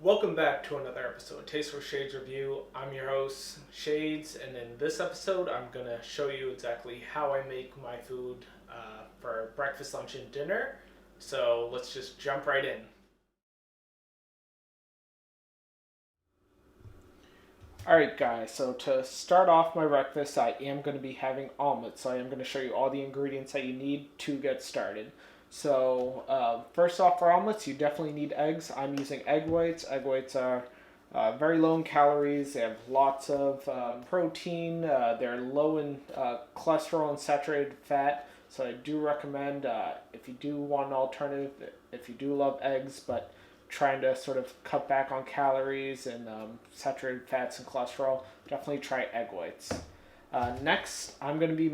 Welcome back to another episode of Taste for Shades Review. I'm your host, Shades, and in this episode, I'm going to show you exactly how I make my food for breakfast, lunch, and dinner. So let's just jump right in. Alright guys, so to start off my breakfast, I am going to be having omelets. So I am going to show you all the ingredients that you need to get started. So first off, for omelets, you definitely need eggs. I'm using egg whites. Egg whites are very low in calories. They have lots of protein. They're low in cholesterol and saturated fat. So I do recommend, if you do want an alternative, if you do love eggs, but trying to sort of cut back on calories and saturated fats and cholesterol, definitely try egg whites. Next, I am going to be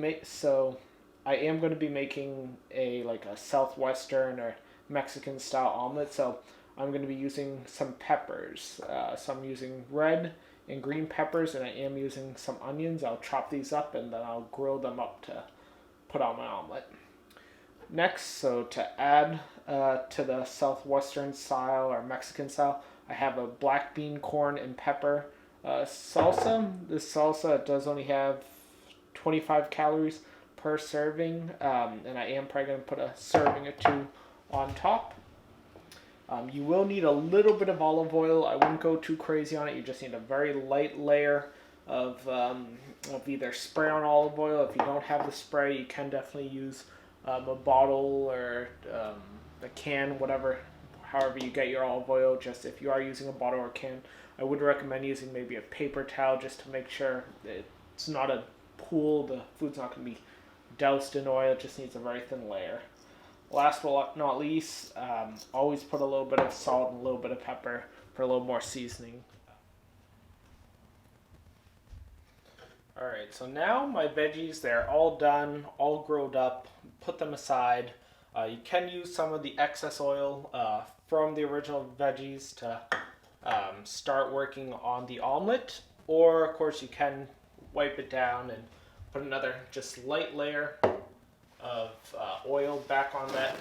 making a southwestern or Mexican style omelet. So I'm going to be using some peppers. So I'm using red and green peppers, and I am using some onions. I'll chop these up and then I'll grill them up to put on my omelet. Next, so to add to the southwestern style or Mexican style, I have a black bean, corn, and pepper salsa. This salsa does only have 25 calories per serving, and I am probably going to put a serving or two on top. You will need a little bit of olive oil. I wouldn't go too crazy on it. You just need a very light layer of either spray on olive oil. If you don't have the spray, you can definitely use a bottle or a can, however you get your olive oil. Just if you are using a bottle or can, I would recommend using maybe a paper towel just to make sure it's not a pool. The food's not going to be doused in oil. It just needs a very thin layer. Last but not least, always put a little bit of salt and a little bit of pepper for a little more seasoning. Alright, so now my veggies, they're all done, all grilled up. Put them aside. You can use some of the excess oil from the original veggies to start working on the omelet. Or, of course, you can wipe it down and put another just light layer of oil back on that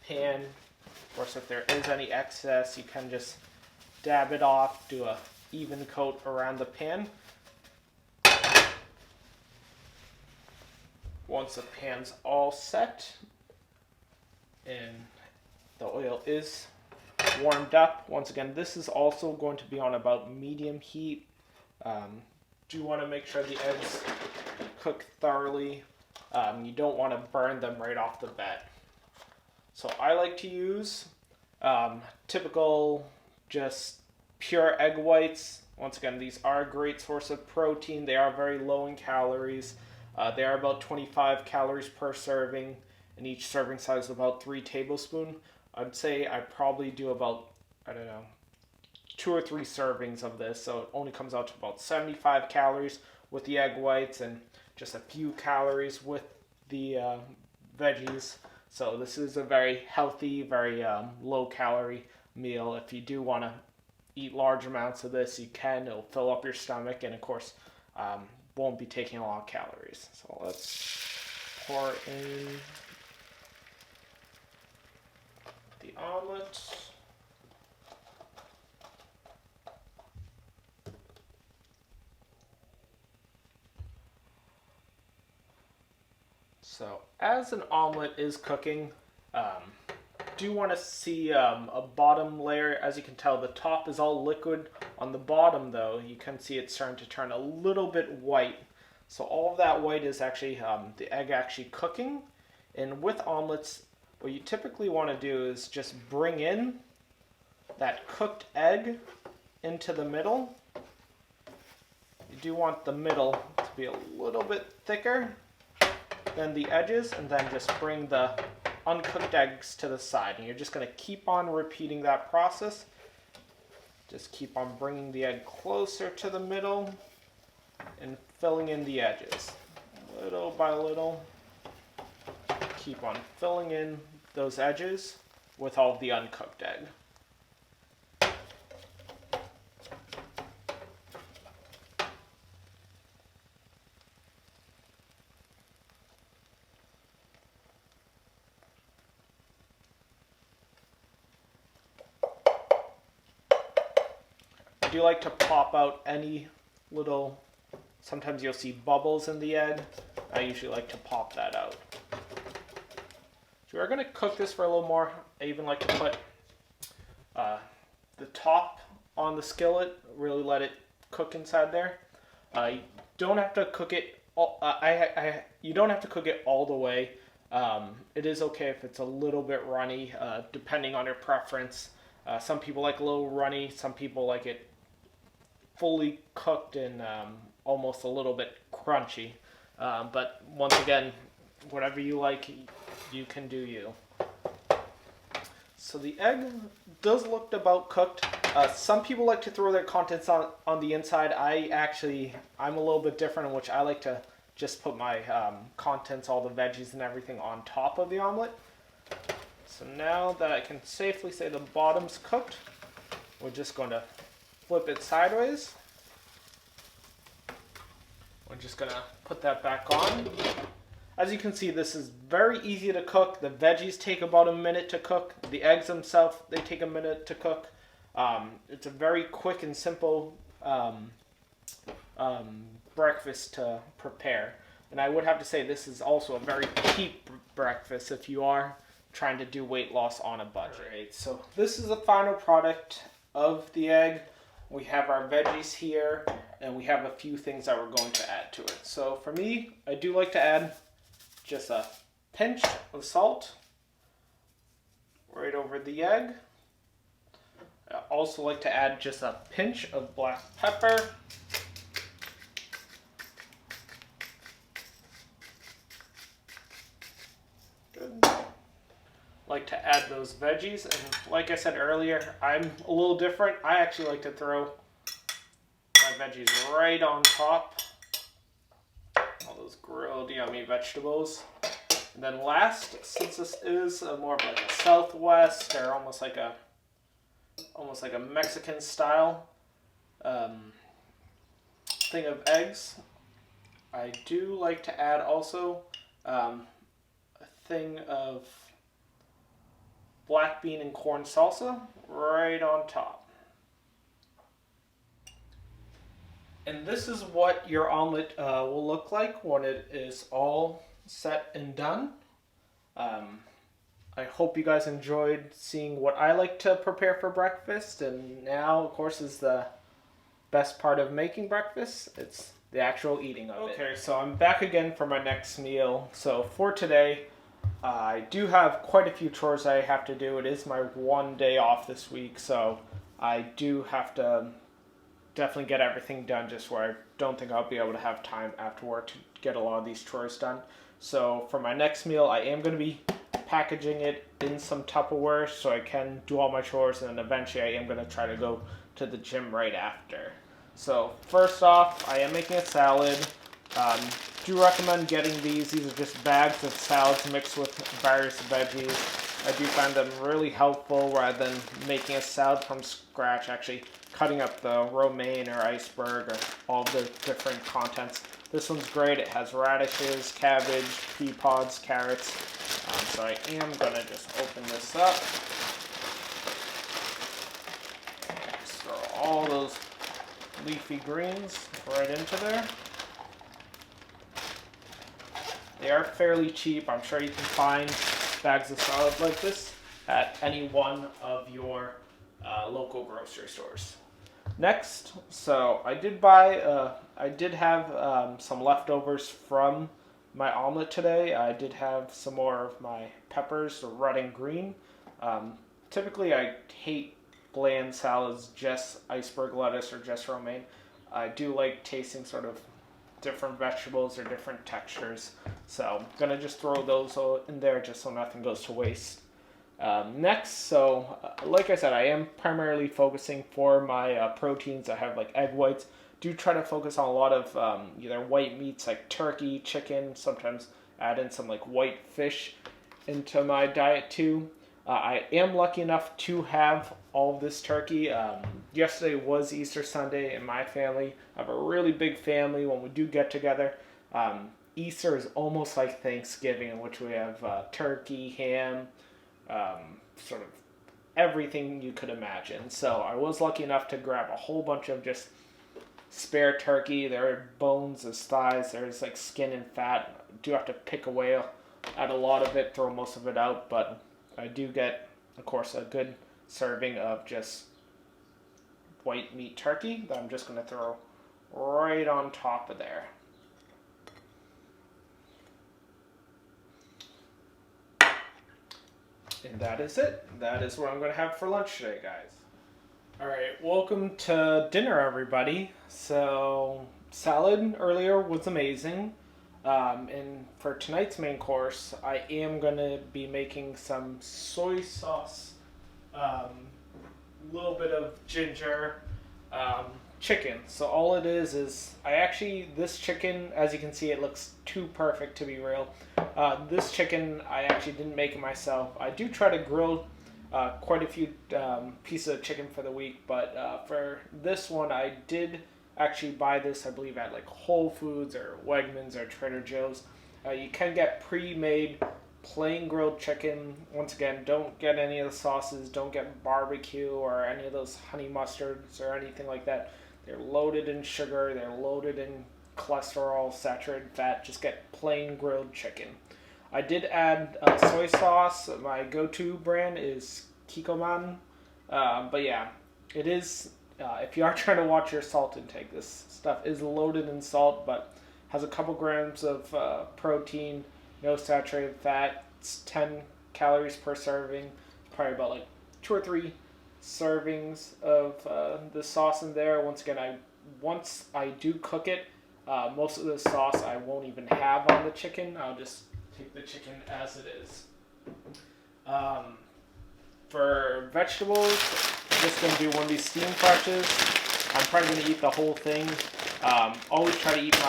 pan. Of course, if there is any excess, you can just dab it off, do a even coat around the pan. Once the pan's all set and the oil is warmed up, once again, this is also going to be on about medium heat. Do want to make sure the eggs cook thoroughly. You don't want to burn them right off the bat. So I like to use typical just pure egg whites. Once again, these are a great source of protein. They are very low in calories. They are about 25 calories per serving, and each serving size is about 3 tablespoons. I'd say I probably do about, 2 or 3 servings of this, so it only comes out to about 75 calories with the egg whites and just a few calories with the veggies. So this is a very healthy, very low calorie meal. If you do want to eat large amounts of this, you can. It'll fill up your stomach, and of course won't be taking a lot of calories. So let's pour in the omelet. So as an omelet is cooking, do want to see a bottom layer. As you can tell, the top is all liquid. On the bottom, though, you can see it's starting to turn a little bit white. So all of that white is actually the egg actually cooking. And with omelets, what you typically want to do is just bring in that cooked egg into the middle. You do want the middle to be a little bit thicker than the edges, and then just bring the uncooked eggs to the side. And you're just going to keep on repeating that process. Just keep on bringing the egg closer to the middle and filling in the edges. Little by little, keep on filling in those edges with all of the uncooked egg. do like to pop out any little, sometimes you'll see bubbles in the egg. I usually like to pop that out. So we're going to cook this for a little more. I even like to put the top on the skillet, really let it cook inside there. You don't have to cook it. You don't have to cook it all the way. It is okay if it's a little bit runny, depending on your preference. Some people like a little runny. Some people like it fully cooked and almost a little bit crunchy. But once again, whatever you like, you can do you. So the egg does look about cooked. Some people like to throw their contents on the inside. I'm a little bit different in which I like to just put my contents, all the veggies and everything on top of the omelet. So now that I can safely say the bottom's cooked, we're just going to flip it sideways. We're just going to put that back on. As you can see, this is very easy to cook. The veggies take about a minute to cook. The eggs themselves, they take a minute to cook. It's a very quick and simple breakfast to prepare. And I would have to say this is also a very cheap breakfast if you are trying to do weight loss on a budget. Right, so this is the final product of the egg. We have our veggies here, and we have a few things that we're going to add to it. So for me, I do like to add just a pinch of salt right over the egg. I also like to add just a pinch of black pepper. Good. Like to add those veggies, and like I said earlier, I'm a little different. I actually like to throw my veggies right on top. All those grilled yummy vegetables. And then last, since this is more of like a Southwest or almost like a Mexican style thing of eggs, I do like to add also a thing of black bean and corn salsa right on top. And this is what your omelet will look like when it is all set and done. I hope you guys enjoyed seeing what I like to prepare for breakfast, and now of course is the best part of making breakfast. It's the actual eating of it. Okay, so I'm back again for my next meal. So for today, I do have quite a few chores I have to do. It is my one day off this week, so I do have to definitely get everything done, just where I don't think I'll be able to have time after work to get a lot of these chores done. So for my next meal, I am going to be packaging it in some Tupperware so I can do all my chores, and then eventually I am going to try to go to the gym right after. So first off, I am making a salad. Do recommend getting these. These are just bags of salads mixed with various veggies. I do find them really helpful rather than making a salad from scratch, actually cutting up the romaine or iceberg or all the different contents. This one's great. It has radishes, cabbage, pea pods, carrots. So I am going to just open this up. Just throw all those leafy greens right into there. They are fairly cheap. I'm sure you can find bags of salad like this at any one of your local grocery stores. Next, so I did have some leftovers from my omelet today. I did have some more of my peppers, the red and green. Typically, I hate bland salads, just iceberg lettuce or just romaine. I do like tasting sort of different vegetables or different textures. So I'm going to just throw those in there just so nothing goes to waste. Next, so like I said, I am primarily focusing for my proteins. I have like egg whites. Do try to focus on a lot of either white meats like turkey, chicken, sometimes add in some like white fish into my diet too. I am lucky enough to have all of this turkey. Yesterday was Easter Sunday in my family. I have a really big family when we do get together. Easter is almost like Thanksgiving, in which we have turkey, ham, sort of everything you could imagine. So I was lucky enough to grab a whole bunch of just spare turkey. There are bones, there's thighs, there's like skin and fat. I do have to pick away at a lot of it, throw most of it out, but I do get, of course, a good serving of just white meat turkey that I'm just going to throw right on top of there. And that is it. That is what I'm going to have for lunch today, guys. All right, welcome to dinner, everybody. So, salad earlier was amazing. And for tonight's main course, I am going to be making some soy sauce, little bit of ginger, chicken. So all it is this chicken, as you can see, it looks too perfect to be real. This chicken, I actually didn't make it myself. I do try to grill quite a few pieces of chicken for the week, but for this one, I did actually buy this, I believe, at like Whole Foods or Wegmans or Trader Joe's. You can get pre-made plain grilled chicken. Once again, don't get any of the sauces, don't get barbecue or any of those honey mustards or anything like that. They're loaded in sugar, they're loaded in cholesterol, saturated fat. Just get plain grilled chicken. I did add soy sauce. My go-to brand is Kikkoman. But yeah, it is, if you are trying to watch your salt intake, this stuff is loaded in salt, but has a couple grams of protein, no saturated fat. It's 10 calories per serving. Probably about like 2 or 3 servings of the sauce in there. Once again, once I do cook it, most of the sauce I won't even have on the chicken. I'll just take the chicken as it is. For vegetables, I'm just going to do one of these steam freshers. I'm probably going to eat the whole thing. Always try to eat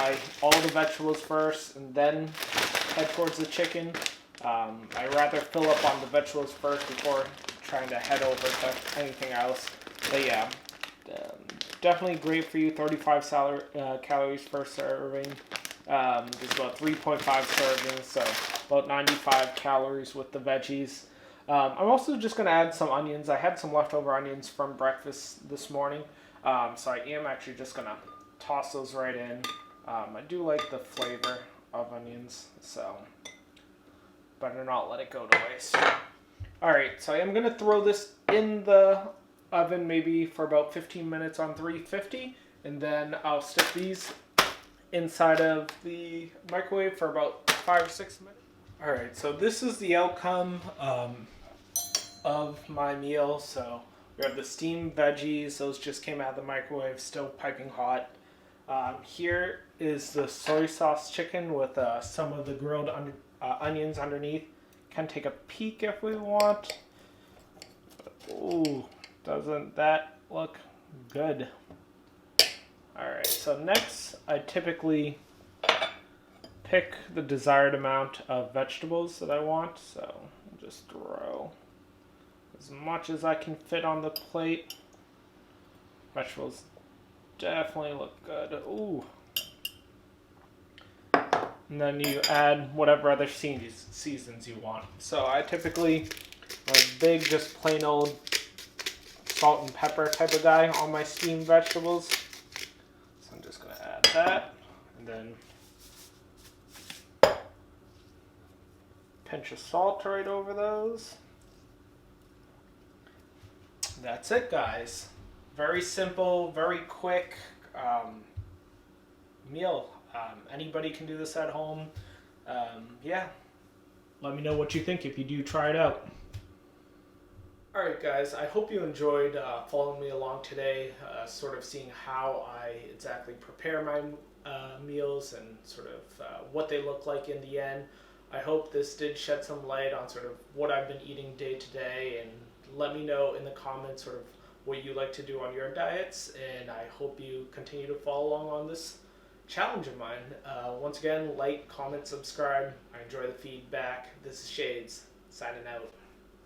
all the vegetables first and then head towards the chicken. I rather fill up on the vegetables first before trying to head over to anything else. But yeah, definitely great for you. 35 calories per serving. There's about 3.5 servings, so about 95 calories with the veggies. I'm also just going to add some onions. I had some leftover onions from breakfast this morning, so I am actually just going to toss those right in. I do like the flavor of onions, so better not let it go to waste. Alright, so I am going to throw this in the oven maybe for about 15 minutes on 350, and then I'll stick these inside of the microwave for about 5 or 6 minutes. Alright, so this is the outcome of my meal. So we have the steamed veggies, those just came out of the microwave, still piping hot. Here is the soy sauce chicken with some of the grilled onions underneath. Can take a peek if we want. Ooh, doesn't that look good? Alright, so next I typically pick the desired amount of vegetables that I want. So I'll just throw as much as I can fit on the plate. Vegetables definitely look good. Ooh. And then you add whatever other seasons you want. So I typically, I'm a big, just plain old salt and pepper type of guy on my steamed vegetables. So I'm just going to add that. And then pinch of salt right over those. That's it, guys. Very simple, very quick meal. Anybody can do this at home. Yeah. Let me know what you think if you do try it out. Alright guys, I hope you enjoyed following me along today, sort of seeing how I exactly prepare my meals and sort of what they look like in the end. I hope this did shed some light on sort of what I've been eating day to day, and let me know in the comments sort of what you like to do on your diets, and I hope you continue to follow along on this challenge of mine. Once again, like, comment, subscribe. I enjoy the feedback. This is Shades, signing out.